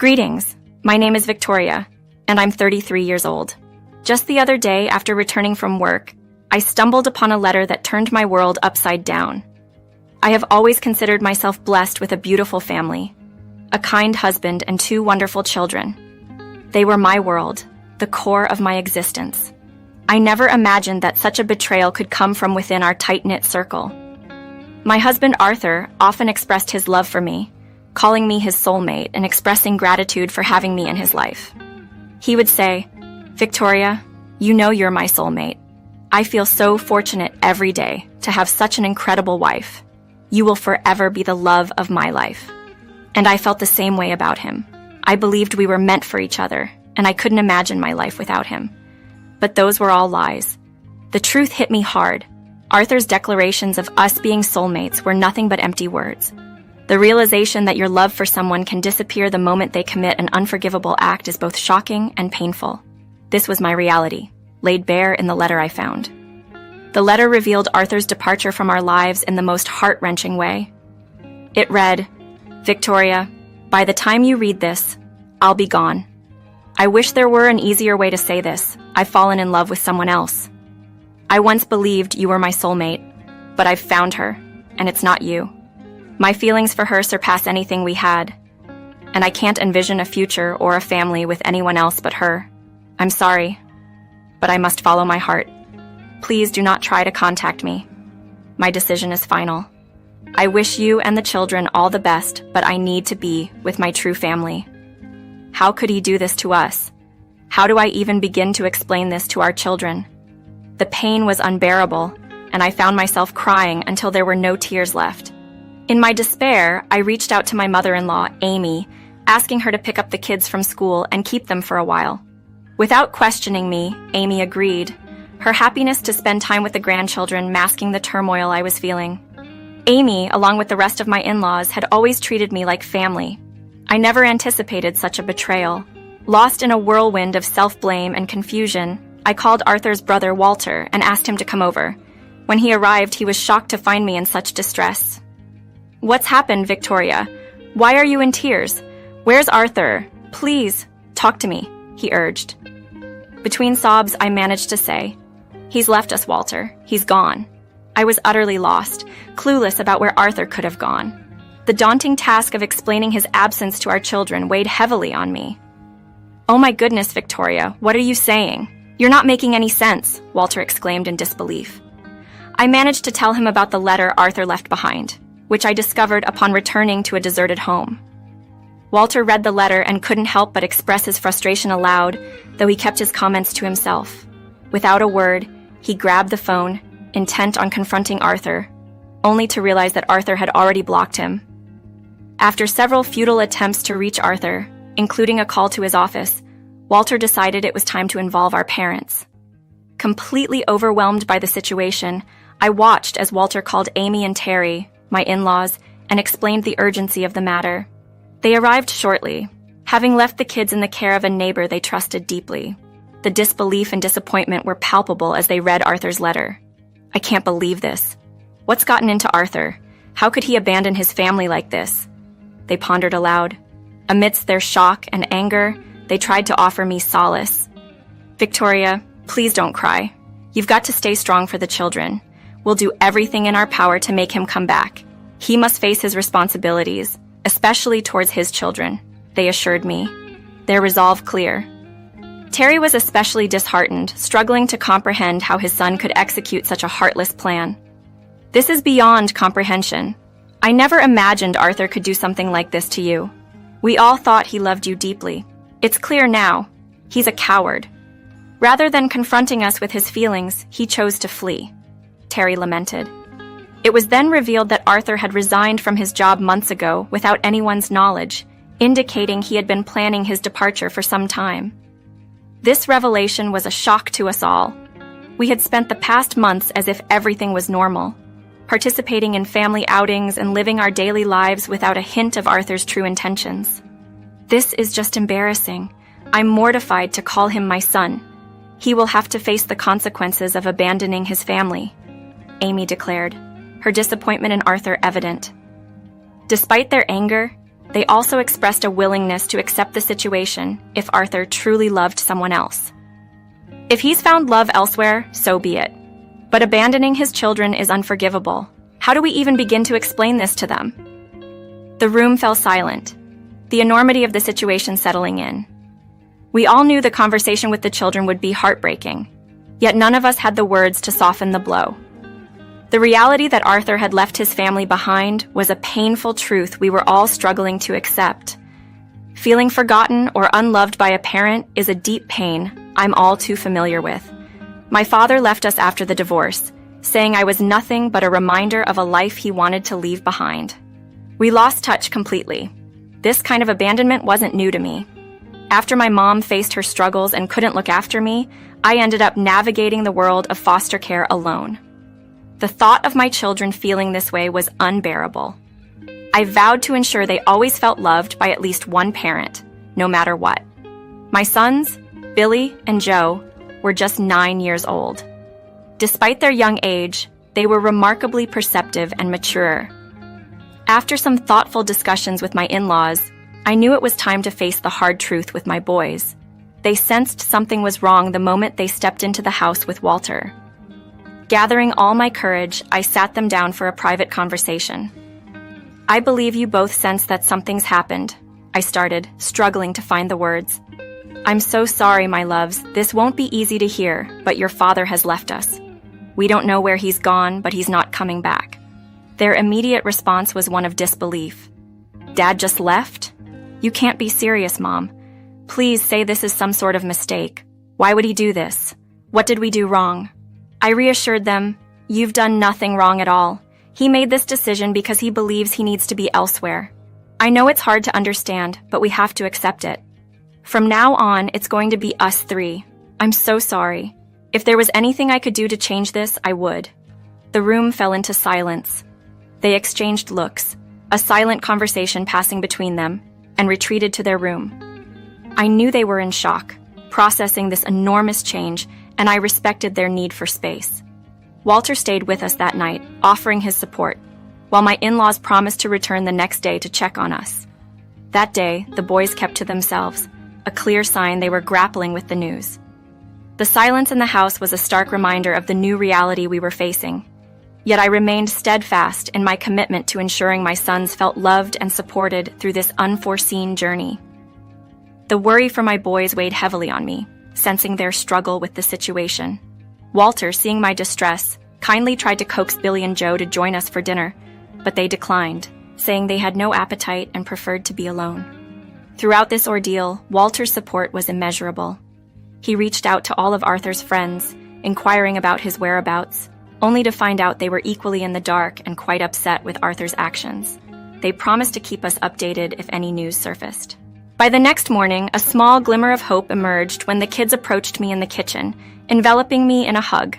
Greetings, my name is Victoria, and I'm 33 years old. Just the other day, after returning from work, I stumbled upon a letter that turned my world upside down. I have always considered myself blessed with a beautiful family, a kind husband, and 2 wonderful children. They were my world, the core of my existence. I never imagined that such a betrayal could come from within our tight-knit circle. My husband Arthur often expressed his love for me, calling me his soulmate and expressing gratitude for having me in his life. He would say, "Victoria, you know you're my soulmate. I feel so fortunate every day to have such an incredible wife. You will forever be the love of my life." And I felt the same way about him. I believed we were meant for each other, and I couldn't imagine my life without him. But those were all lies. The truth hit me hard. Arthur's declarations of us being soulmates were nothing but empty words. The realization that your love for someone can disappear the moment they commit an unforgivable act is both shocking and painful. This was my reality, laid bare in the letter I found. The letter revealed Arthur's departure from our lives in the most heart-wrenching way. It read, "Victoria, by the time you read this, I'll be gone. I wish there were an easier way to say this. I've fallen in love with someone else. I once believed you were my soulmate, but I've found her, and it's not you. My feelings for her surpass anything we had, and I can't envision a future or a family with anyone else but her. I'm sorry, but I must follow my heart. Please do not try to contact me. My decision is final. I wish you and the children all the best, but I need to be with my true family." How could he do this to us? How do I even begin to explain this to our children? The pain was unbearable, and I found myself crying until there were no tears left. In my despair, I reached out to my mother-in-law, Amy, asking her to pick up the kids from school and keep them for a while. Without questioning me, Amy agreed, her happiness to spend time with the grandchildren masking the turmoil I was feeling. Amy, along with the rest of my in-laws, had always treated me like family. I never anticipated such a betrayal. Lost in a whirlwind of self-blame and confusion, I called Arthur's brother Walter and asked him to come over. When he arrived, he was shocked to find me in such distress. "What's happened, Victoria? Why are you in tears? Where's Arthur? Please, talk to me," he urged. Between sobs, I managed to say, "He's left us, Walter. He's gone." I was utterly lost, clueless about where Arthur could have gone. The daunting task of explaining his absence to our children weighed heavily on me. "Oh my goodness, Victoria, what are you saying? You're not making any sense," Walter exclaimed in disbelief. I managed to tell him about the letter Arthur left behind, which I discovered upon returning to a deserted home. Walter read the letter and couldn't help but express his frustration aloud, though he kept his comments to himself. Without a word, he grabbed the phone, intent on confronting Arthur, only to realize that Arthur had already blocked him. After several futile attempts to reach Arthur, including a call to his office, Walter decided it was time to involve our parents. Completely overwhelmed by the situation, I watched as Walter called Amy and Terry, my in-laws, and explained the urgency of the matter. They arrived shortly, having left the kids in the care of a neighbor they trusted deeply. The disbelief and disappointment were palpable as they read Arthur's letter. "I can't believe this. What's gotten into Arthur? How could he abandon his family like this?" They pondered aloud. Amidst their shock and anger, they tried to offer me solace. "Victoria, please don't cry. You've got to stay strong for the children. We'll do everything in our power to make him come back. He must face his responsibilities, especially towards his children," they assured me, their resolve clear. Terry was especially disheartened, struggling to comprehend how his son could execute such a heartless plan. "This is beyond comprehension. I never imagined Arthur could do something like this to you. We all thought he loved you deeply. It's clear now. He's a coward. Rather than confronting us with his feelings, he chose to flee," Terry lamented. It was then revealed that Arthur had resigned from his job months ago without anyone's knowledge, indicating he had been planning his departure for some time. This revelation was a shock to us all. We had spent the past months as if everything was normal, participating in family outings and living our daily lives without a hint of Arthur's true intentions. "This is just embarrassing. I'm mortified to call him my son. He will have to face the consequences of abandoning his family," Amy declared, her disappointment in Arthur evident. Despite their anger, they also expressed a willingness to accept the situation if Arthur truly loved someone else. If he's found love elsewhere, so be it. But abandoning his children is unforgivable. How do we even begin to explain this to them? The room fell silent, the enormity of the situation settling in. We all knew the conversation with the children would be heartbreaking, yet none of us had the words to soften the blow. The reality that Arthur had left his family behind was a painful truth we were all struggling to accept. Feeling forgotten or unloved by a parent is a deep pain I'm all too familiar with. My father left us after the divorce, saying I was nothing but a reminder of a life he wanted to leave behind. We lost touch completely. This kind of abandonment wasn't new to me. After my mom faced her struggles and couldn't look after me, I ended up navigating the world of foster care alone. The thought of my children feeling this way was unbearable. I vowed to ensure they always felt loved by at least one parent, no matter what. My sons, Billy and Joe, were just 9 years old. Despite their young age, they were remarkably perceptive and mature. After some thoughtful discussions with my in-laws, I knew it was time to face the hard truth with my boys. They sensed something was wrong the moment they stepped into the house with Walter. Gathering all my courage, I sat them down for a private conversation. I believe you both sense that something's happened, I started, struggling to find the words. I'm so sorry, my loves. This won't be easy to hear, but your father has left us. We don't know where he's gone, but he's not coming back. Their immediate response was one of disbelief. Dad just left? You can't be serious, Mom. Please say this is some sort of mistake. Why would he do this? What did we do wrong? I reassured them, you've done nothing wrong at all. He made this decision because he believes he needs to be elsewhere. I know it's hard to understand, but we have to accept it. From now on, it's going to be us three. I'm so sorry. If there was anything I could do to change this, I would. The room fell into silence. They exchanged looks, a silent conversation passing between them, and retreated to their room. I knew they were in shock, processing this enormous change, and I respected their need for space. Walter stayed with us that night, offering his support, while my in-laws promised to return the next day to check on us. That day, the boys kept to themselves, a clear sign they were grappling with the news. The silence in the house was a stark reminder of the new reality we were facing. Yet I remained steadfast in my commitment to ensuring my sons felt loved and supported through this unforeseen journey. The worry for my boys weighed heavily on me, sensing their struggle with the situation. Walter, seeing my distress, kindly tried to coax Billy and Joe to join us for dinner, but they declined, saying they had no appetite and preferred to be alone. Throughout this ordeal, Walter's support was immeasurable. He reached out to all of Arthur's friends, inquiring about his whereabouts, only to find out they were equally in the dark and quite upset with Arthur's actions. They promised to keep us updated if any news surfaced. By the next morning, a small glimmer of hope emerged when the kids approached me in the kitchen, enveloping me in a hug.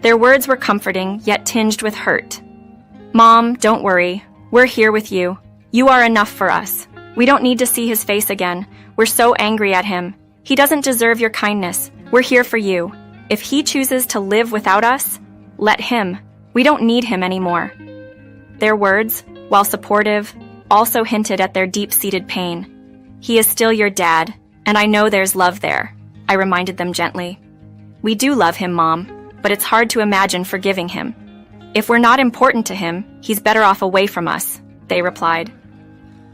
Their words were comforting, yet tinged with hurt. Mom, don't worry. We're here with you. You are enough for us. We don't need to see his face again. We're so angry at him. He doesn't deserve your kindness. We're here for you. If he chooses to live without us, let him. We don't need him anymore. Their words, while supportive, also hinted at their deep-seated pain. He is still your dad, and I know there's love there, I reminded them gently. We do love him, Mom, but it's hard to imagine forgiving him. If we're not important to him, he's better off away from us, they replied.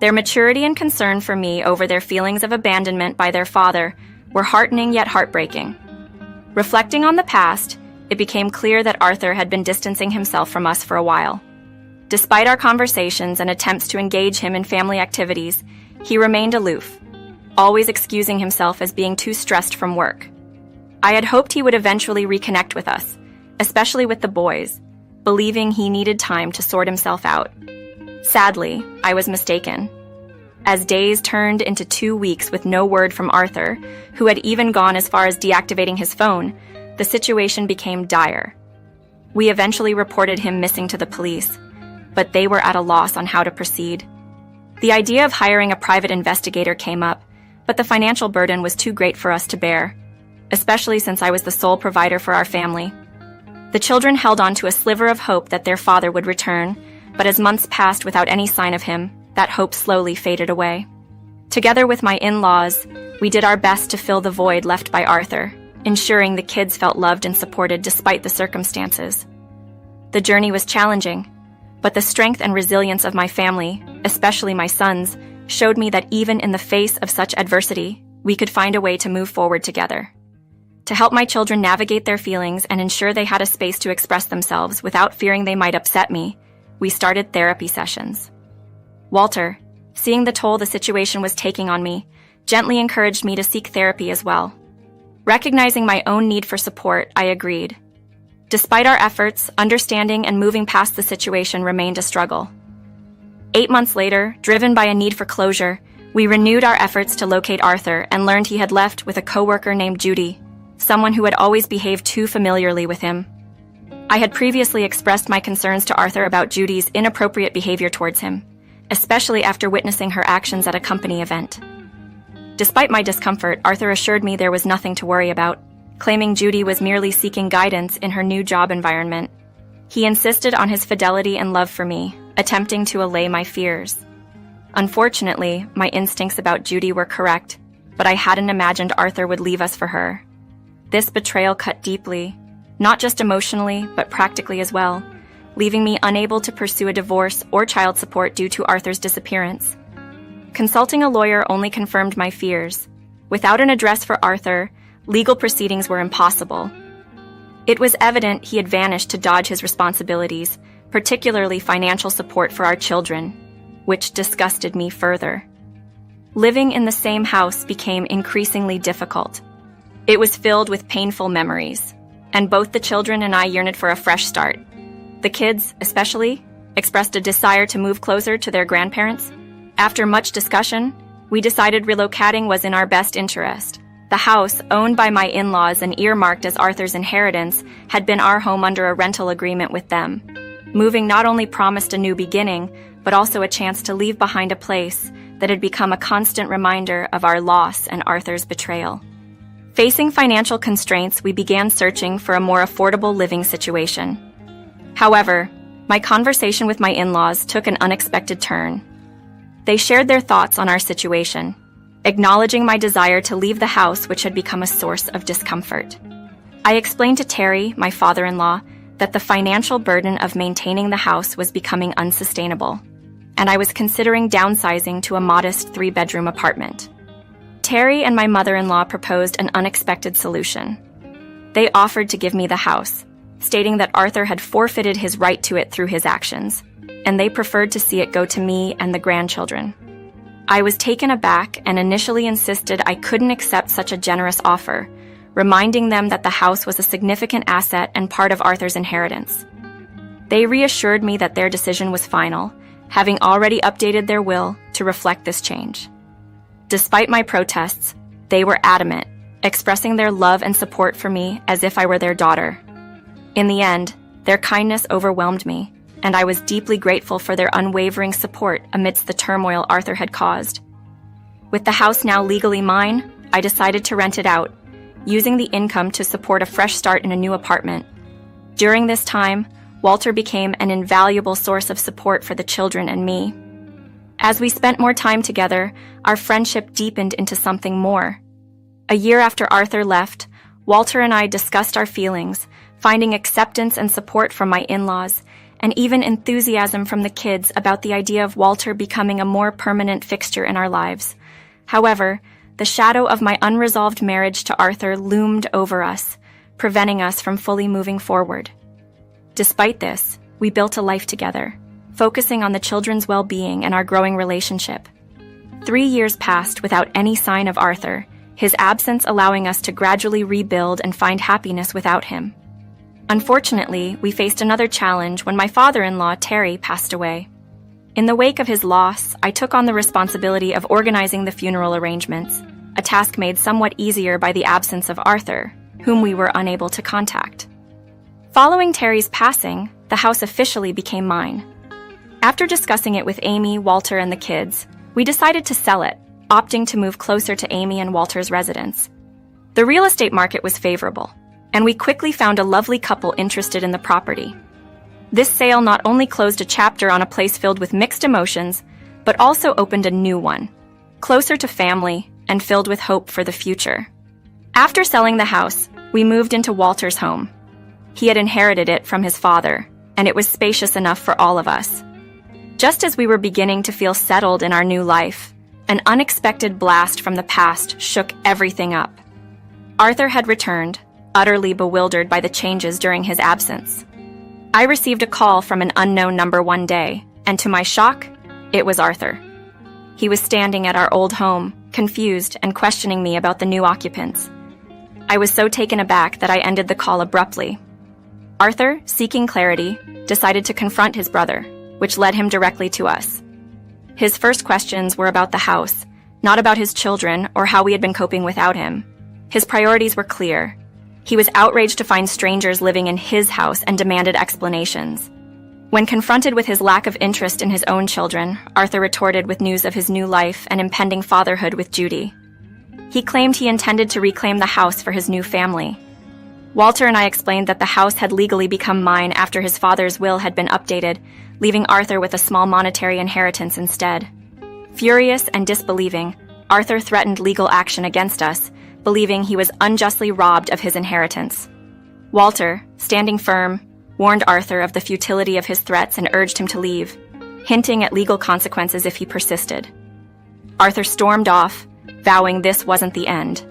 Their maturity and concern for me over their feelings of abandonment by their father were heartening yet heartbreaking. Reflecting on the past, it became clear that Arthur had been distancing himself from us for a while. Despite our conversations and attempts to engage him in family activities, he remained aloof, always excusing himself as being too stressed from work. I had hoped he would eventually reconnect with us, especially with the boys, believing he needed time to sort himself out. Sadly, I was mistaken. As days turned into 2 weeks with no word from Arthur, who had even gone as far as deactivating his phone, the situation became dire. We eventually reported him missing to the police, but they were at a loss on how to proceed. The idea of hiring a private investigator came up, but the financial burden was too great for us to bear, especially since I was the sole provider for our family. The children held on to a sliver of hope that their father would return, but as months passed without any sign of him, that hope slowly faded away. Together with my in-laws, we did our best to fill the void left by Arthur, ensuring the kids felt loved and supported despite the circumstances. The journey was challenging, but the strength and resilience of my family, especially my sons, showed me that even in the face of such adversity, we could find a way to move forward together. To help my children navigate their feelings and ensure they had a space to express themselves without fearing they might upset me, we started therapy sessions. Walter, seeing the toll the situation was taking on me, gently encouraged me to seek therapy as well. Recognizing my own need for support, I agreed. Despite our efforts, understanding and moving past the situation remained a struggle. 8 months later, driven by a need for closure, we renewed our efforts to locate Arthur and learned he had left with a coworker named Judy, someone who had always behaved too familiarly with him. I had previously expressed my concerns to Arthur about Judy's inappropriate behavior towards him, especially after witnessing her actions at a company event. Despite my discomfort, Arthur assured me there was nothing to worry about, claiming Judy was merely seeking guidance in her new job environment. He insisted on his fidelity and love for me, attempting to allay my fears. Unfortunately, my instincts about Judy were correct, but I hadn't imagined Arthur would leave us for her. This betrayal cut deeply, not just emotionally, but practically as well, leaving me unable to pursue a divorce or child support due to Arthur's disappearance. Consulting a lawyer only confirmed my fears. Without an address for Arthur, legal proceedings were impossible. It was evident he had vanished to dodge his responsibilities, particularly financial support for our children, which disgusted me further. Living in the same house became increasingly difficult. It was filled with painful memories, and both the children and I yearned for a fresh start. The kids, especially, expressed a desire to move closer to their grandparents. After much discussion, we decided relocating was in our best interest. The house, owned by my in-laws and earmarked as Arthur's inheritance, had been our home under a rental agreement with them. Moving not only promised a new beginning, but also a chance to leave behind a place that had become a constant reminder of our loss and Arthur's betrayal. Facing financial constraints, we began searching for a more affordable living situation. However, my conversation with my in-laws took an unexpected turn. They shared their thoughts on our situation, acknowledging my desire to leave the house, which had become a source of discomfort. I explained to Terry, my father-in-law, that the financial burden of maintaining the house was becoming unsustainable, and I was considering downsizing to a modest 3-bedroom apartment. Terry and my mother-in-law proposed an unexpected solution. They offered to give me the house, stating that Arthur had forfeited his right to it through his actions, and they preferred to see it go to me and the grandchildren. I was taken aback and initially insisted I couldn't accept such a generous offer, reminding them that the house was a significant asset and part of Arthur's inheritance. They reassured me that their decision was final, having already updated their will to reflect this change. Despite my protests, they were adamant, expressing their love and support for me as if I were their daughter. In the end, their kindness overwhelmed me, and I was deeply grateful for their unwavering support amidst the turmoil Arthur had caused. With the house now legally mine, I decided to rent it out, using the income to support a fresh start in a new apartment. During this time, Walter became an invaluable source of support for the children and me. As we spent more time together, our friendship deepened into something more. A year after Arthur left, Walter and I discussed our feelings, finding acceptance and support from my in-laws, and even enthusiasm from the kids about the idea of Walter becoming a more permanent fixture in our lives. However, the shadow of my unresolved marriage to Arthur loomed over us, preventing us from fully moving forward. Despite this, we built a life together, focusing on the children's well-being and our growing relationship. 3 years passed without any sign of Arthur, his absence allowing us to gradually rebuild and find happiness without him. Unfortunately, we faced another challenge when my father-in-law, Terry, passed away. In the wake of his loss, I took on the responsibility of organizing the funeral arrangements, a task made somewhat easier by the absence of Arthur, whom we were unable to contact. Following Terry's passing, the house officially became mine. After discussing it with Amy, Walter, and the kids, we decided to sell it, opting to move closer to Amy and Walter's residence. The real estate market was favorable, and we quickly found a lovely couple interested in the property. This sale not only closed a chapter on a place filled with mixed emotions, but also opened a new one, closer to family and filled with hope for the future. After selling the house, we moved into Walter's home. He had inherited it from his father, and it was spacious enough for all of us. Just as we were beginning to feel settled in our new life, an unexpected blast from the past shook everything up. Arthur had returned, utterly bewildered by the changes during his absence. I received a call from an unknown number one day, and to my shock, it was Arthur. He was standing at our old home, confused and questioning me about the new occupants. I was so taken aback that I ended the call abruptly. Arthur, seeking clarity, decided to confront his brother, which led him directly to us. His first questions were about the house, not about his children or how we had been coping without him. His priorities were clear. He was outraged to find strangers living in his house and demanded explanations. When confronted with his lack of interest in his own children, Arthur retorted with news of his new life and impending fatherhood with Judy. He claimed he intended to reclaim the house for his new family. Walter and I explained that the house had legally become mine after his father's will had been updated, leaving Arthur with a small monetary inheritance instead. Furious and disbelieving, Arthur threatened legal action against us, believing he was unjustly robbed of his inheritance. Walter, standing firm, warned Arthur of the futility of his threats and urged him to leave, hinting at legal consequences if he persisted. Arthur stormed off, vowing this wasn't the end.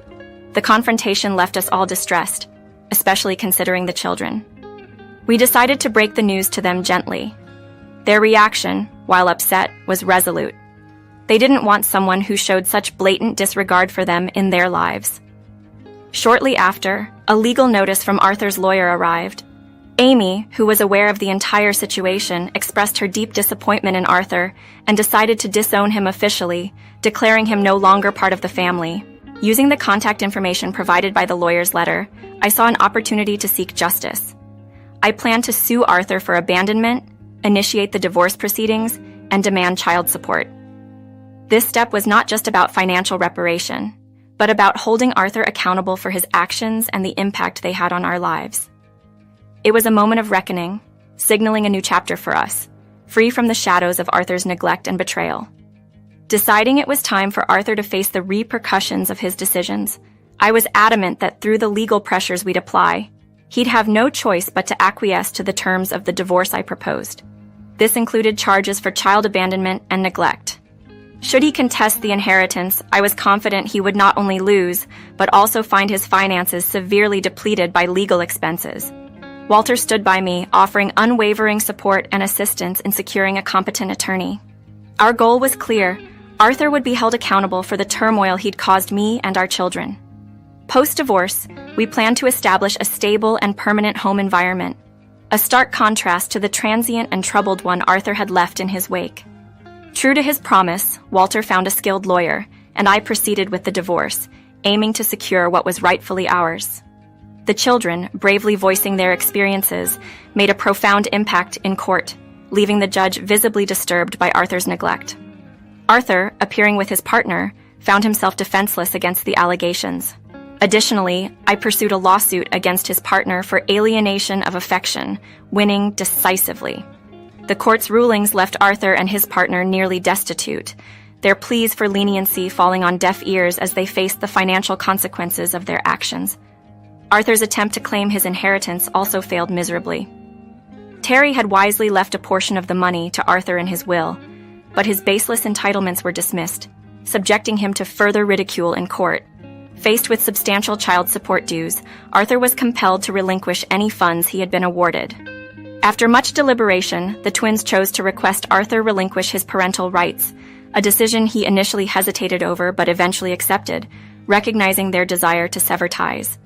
The confrontation left us all distressed, especially considering the children. We decided to break the news to them gently. Their reaction, while upset, was resolute. They didn't want someone who showed such blatant disregard for them in their lives. Shortly after, a legal notice from Arthur's lawyer arrived. Amy, who was aware of the entire situation, expressed her deep disappointment in Arthur and decided to disown him officially, declaring him no longer part of the family. Using the contact information provided by the lawyer's letter, I saw an opportunity to seek justice. I planned to sue Arthur for abandonment, initiate the divorce proceedings, and demand child support. This step was not just about financial reparation, but about holding Arthur accountable for his actions and the impact they had on our lives. It was a moment of reckoning, signaling a new chapter for us, free from the shadows of Arthur's neglect and betrayal. Deciding it was time for Arthur to face the repercussions of his decisions, I was adamant that through the legal pressures we'd apply, he'd have no choice but to acquiesce to the terms of the divorce I proposed. This included charges for child abandonment and neglect. Should he contest the inheritance, I was confident he would not only lose, but also find his finances severely depleted by legal expenses. Walter stood by me, offering unwavering support and assistance in securing a competent attorney. Our goal was clear. Arthur would be held accountable for the turmoil he'd caused me and our children. Post-divorce, we planned to establish a stable and permanent home environment, a stark contrast to the transient and troubled one Arthur had left in his wake. True to his promise, Walter found a skilled lawyer, and I proceeded with the divorce, aiming to secure what was rightfully ours. The children, bravely voicing their experiences, made a profound impact in court, leaving the judge visibly disturbed by Arthur's neglect. Arthur, appearing with his partner, found himself defenseless against the allegations. Additionally, I pursued a lawsuit against his partner for alienation of affection, winning decisively. The court's rulings left Arthur and his partner nearly destitute, their pleas for leniency falling on deaf ears as they faced the financial consequences of their actions. Arthur's attempt to claim his inheritance also failed miserably. Terry had wisely left a portion of the money to Arthur in his will, but his baseless entitlements were dismissed, subjecting him to further ridicule in court. Faced with substantial child support dues, Arthur was compelled to relinquish any funds he had been awarded. After much deliberation, the twins chose to request Arthur relinquish his parental rights, a decision he initially hesitated over but eventually accepted, recognizing their desire to sever ties.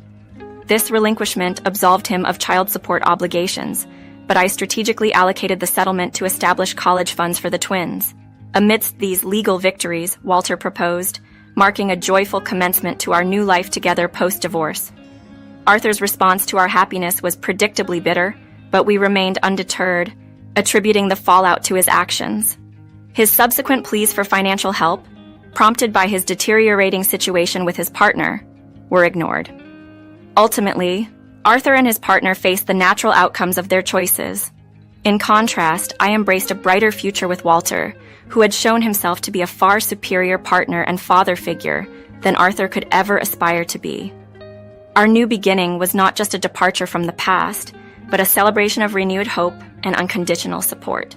This relinquishment absolved him of child support obligations, but I strategically allocated the settlement to establish college funds for the twins. Amidst these legal victories, Walter proposed, marking a joyful commencement to our new life together post-divorce. Arthur's response to our happiness was predictably bitter, but we remained undeterred, attributing the fallout to his actions. His subsequent pleas for financial help, prompted by his deteriorating situation with his partner, were ignored. Ultimately, Arthur and his partner faced the natural outcomes of their choices. In contrast, I embraced a brighter future with Walter, who had shown himself to be a far superior partner and father figure than Arthur could ever aspire to be. Our new beginning was not just a departure from the past, but a celebration of renewed hope and unconditional support.